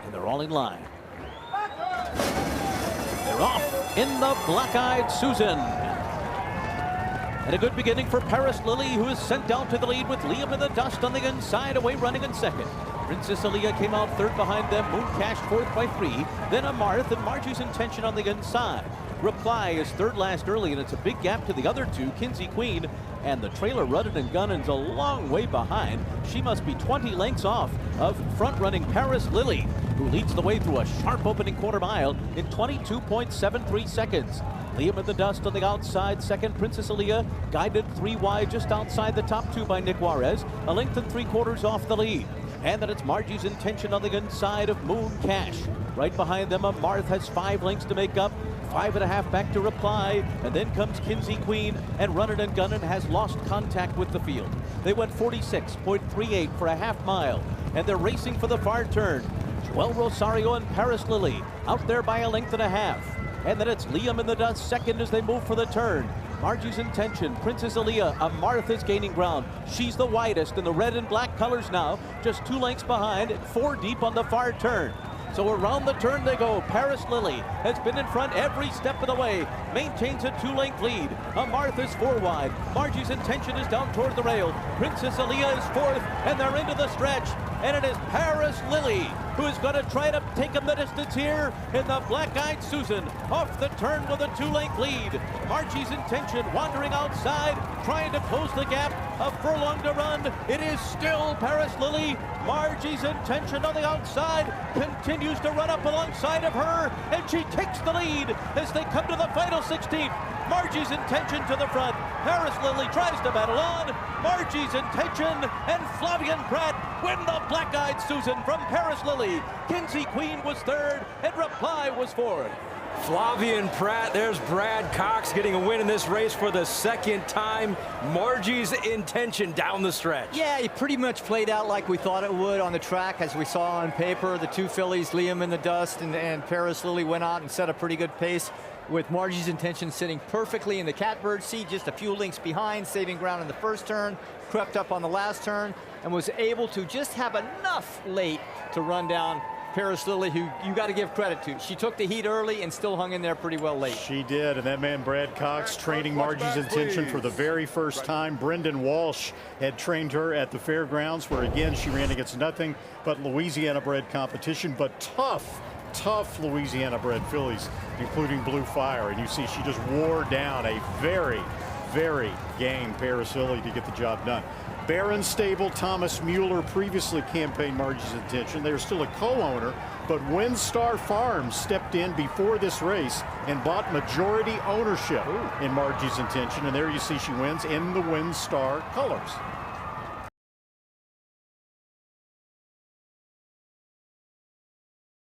And they're all in line. They're off in the Black-Eyed Susan. And a good beginning for Paris Lily, who is sent down to the lead with Liam in the dust on the inside, away running in second. Princess Aaliyah came out third behind them. Moon Cash fourth by 3. Then Amarth and Margie's Intention on the inside. Reply is third last early, and it's a big gap to the other two, Kinsey Queen. And the trailer Rudden and Gunnen's a long way behind. She must be 20 lengths off of front-running Paris Lily, who leads the way through a sharp opening quarter mile in 22.73 seconds. Liam in the dust on the outside, second. Princess Aaliyah guided 3 wide just outside the top 2 by Nick Juarez, a length and 3/4 off the lead. And then it's Margie's Intention on the inside of Moon Cash. Right behind them, Amarth has 5 lengths to make up, 5.5 back to Reply, and then comes Kinsey Queen, and Rudden and Gunnen has lost contact with the field. They went 46.38 for a half mile, and they're racing for the far turn. Joel Rosario and Paris Lily out there by a length and a half. And then it's Liam in the dust second as they move for the turn. Margie's Intention, Princess Aaliyah, Amarth is gaining ground. She's the widest in the red and black colors now, just 2 lengths behind, 4 deep on the far turn. So around the turn they go. Paris Lily has been in front every step of the way, maintains a 2-length lead. Amarth is 4 wide. Margie's Intention is down toward the rail. Princess Aaliyah is 4th, and they're into the stretch. And it is Paris Lily who is going to try to take him the distance here in the Black-Eyed Susan. Off the turn with a 2-length lead. Margie's Intention wandering outside, trying to close the gap. A furlong to run. It is still Paris Lily. Margie's Intention on the outside continues to run up alongside of her, and she takes the lead as they come to the final 16th. Margie's Intention to the front. Paris Lily tries to battle on. Margie's Intention and Flavian Pratt win the Black-Eyed Susan from Paris Lily. Kinsey Queen was 3rd, and Reply was 4th. Flavian Pratt, there's Brad Cox getting a win in this race for the 2nd time. Margie's Intention down the stretch. Yeah, he pretty much played out like we thought it would on the track, as we saw on paper. The 2 fillies, Liam in the dust and Paris Lily, went out and set a pretty good pace, with Margie's Intention sitting perfectly in the catbird seat, just a few lengths behind, saving ground in the first turn, crept up on the last turn, and was able to just have enough late to run down Paris Lily, who you got to give credit to. She took the heat early and still hung in there pretty well late. She did, and that man Brad Cox training Margie's Intention for the very first time. Brendan Walsh had trained her at the fairgrounds, where again she ran against nothing but Louisiana-bred competition, but tough Louisiana-bred fillies, including Blue Fire. And you see she just wore down a very game Paris Lily to get the job done. Barron Stable, Thomas Mueller previously campaigned Margie's Intention. They are still a co-owner, but WinStar Farms stepped in before this race and bought majority ownership in Margie's Intention. And there you see she wins in the WinStar colors.